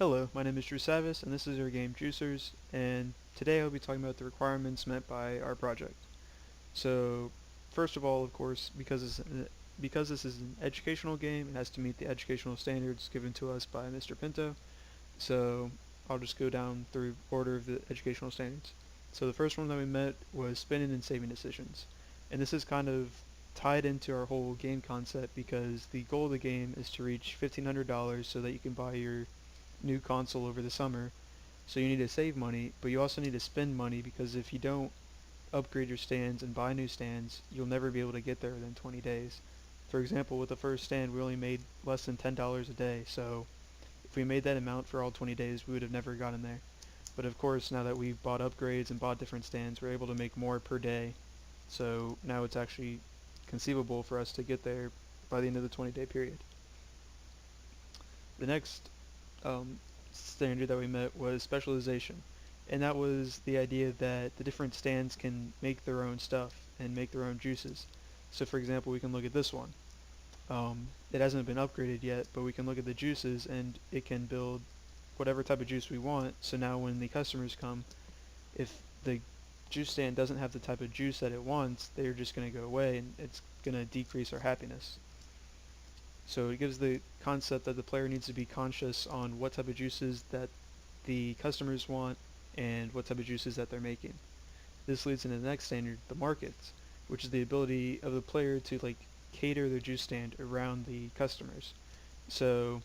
Hello, my name is Drew Savis, and this is our game Juicers, and today I'll be talking about the requirements met by our project. So, first of all, of course, because this is an educational game, it has to meet the educational standards given to us by Mr. Pinto. So, I'll just go down through order of the educational standards. So, the first one that we met was spinning and saving decisions, and this is kind of tied into our whole game concept because the goal of the game is to reach $1,500 so that you can buy your new console over the summer. So you need to save money, but you also need to spend money because if you don't upgrade your stands and buy new stands, you'll never be able to get there within 20 days. For example, with the first stand, we only made less than $10 a day, so if we made that amount for all 20 days, we would have never gotten there. But of course, now that we've bought upgrades and bought different stands, we're able to make more per day. So now it's actually conceivable for us to get there by the end of the 20-day period. The next standard that we met was specialization. And that was the idea that the different stands can make their own stuff and make their own juices. So for example, we can look at this one. It hasn't been upgraded yet, but we can look at the juices and it can build whatever type of juice we want. So now when the customers come, if the juice stand doesn't have the type of juice that it wants, they're just going to go away and it's going to decrease our happiness. So it gives the concept that the player needs to be conscious on what type of juices that the customers want and what type of juices that they're making. This leads into the next standard, the markets, which is the ability of the player to cater their juice stand around the customers. So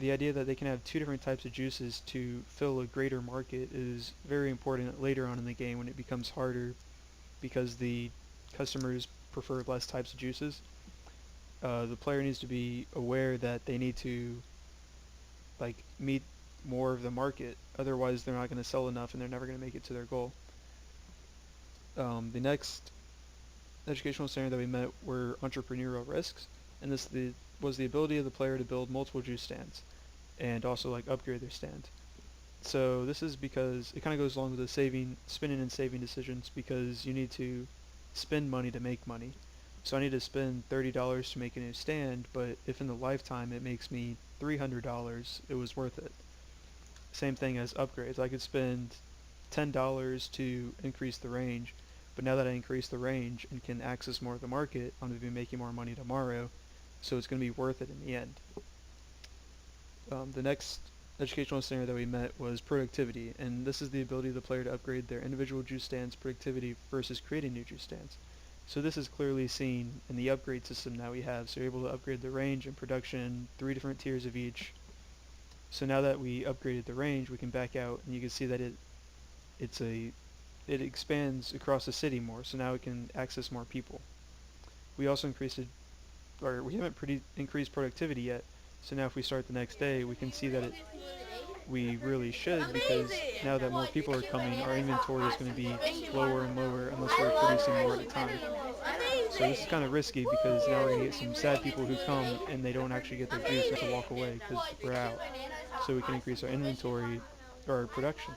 the idea that they can have two different types of juices to fill a greater market is very important later on in the game when it becomes harder because the customers prefer less types of juices. The player needs to be aware that they need to meet more of the market. Otherwise, they're not going to sell enough, and they're never going to make it to their goal. The next educational standard that we met were entrepreneurial risks, and was the ability of the player to build multiple juice stands, and also upgrade their stand. So this is because it kind of goes along with the spinning and saving decisions because you need to spend money to make money. So I need to spend $30 to make a new stand, but if in the lifetime it makes me $300, it was worth it. Same thing as upgrades. I could spend $10 to increase the range, but now that I increase the range and can access more of the market, I'm going to be making more money tomorrow, so it's going to be worth it in the end. The next educational standard that we met was productivity, and this is the ability of the player to upgrade their individual juice stands' productivity versus creating new juice stands. So this is clearly seen in the upgrade system that we have. So you're able to upgrade the range and production, 3 different tiers of each. So now that we upgraded the range, we can back out, and you can see that it expands across the city more. So now it can access more people. We also we haven't increased productivity yet. So now if we start the next day, we can see that we really should because now that more people are coming, our inventory is going to be lower and lower unless we're producing more at a time. So this is kind of risky because now we're going to get some sad people who come and they don't actually get their juice and have to walk away because we're out. So we can increase our inventory or our production.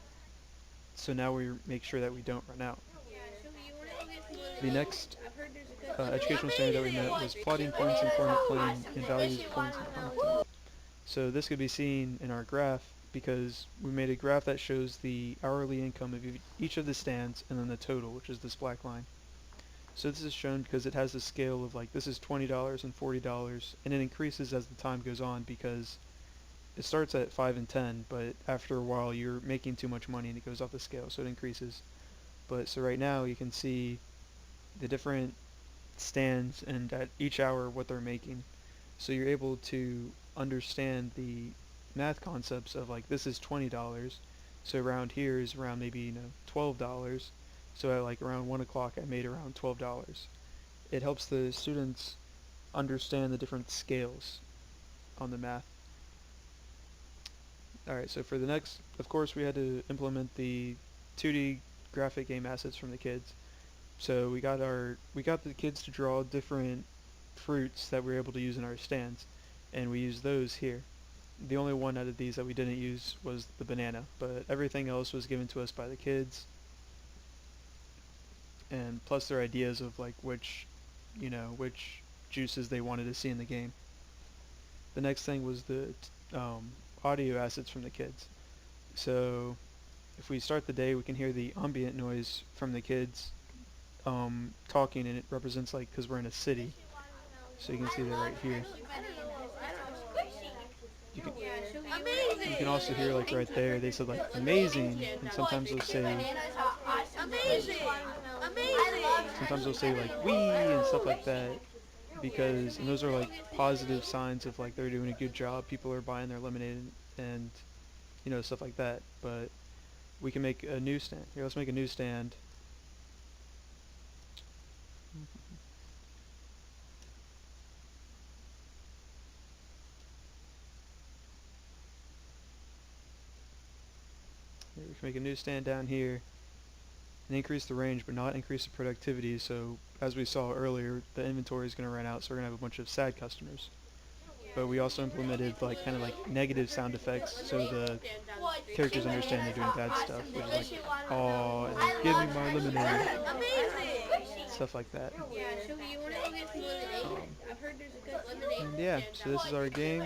So now we make sure that we don't run out. The next educational standard that we met was plotting points in format planning and values points in content. So this could be seen in our graph because we made a graph that shows the hourly income of each of the stands and then the total, which is this black line. So this is shown because it has a scale of this is $20 and $40, and it increases as the time goes on because it starts at 5 and 10, but after a while you're making too much money and it goes off the scale, so it increases. But so right now you can see the different stands and at each hour what they're making. So you're able to understand the math concepts of this is $20, so around here is around maybe $12. So at around 1 o'clock I made around $12. It helps the students understand the different scales on the math. Alright, so for the next, of course we had to implement the 2D graphic game assets from the kids. So we got the kids to draw different fruits that we were able to use in our stands, and we used those here. The only one out of these that we didn't use was the banana, but everything else was given to us by the kids, and plus their ideas of which juices they wanted to see in the game. The next thing was the audio assets from the kids. So if we start the day, we can hear the ambient noise from the kids talking, and it represents like because we're in a city. So you can see that right here. You can you can also hear like right there. They said like amazing, and sometimes they'll say like wee and stuff like that because and those are like positive signs of like they're doing a good job. People are buying their lemonade and stuff like that. But we can make a newsstand. Here, let's make a newsstand. Here, we can make a newsstand down here and increase the range but not increase the productivity. So as we saw earlier, the inventory is going to run out, so we're going to have a bunch of sad customers. But we also implemented like kind of like negative sound effects so the characters understand they're doing bad stuff, which is like, oh, and like, give me my lemonade, stuff like that. And yeah, so this is our game,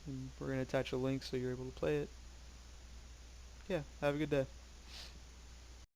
and we're going to attach a link so you're able to play it. Yeah, have a good day.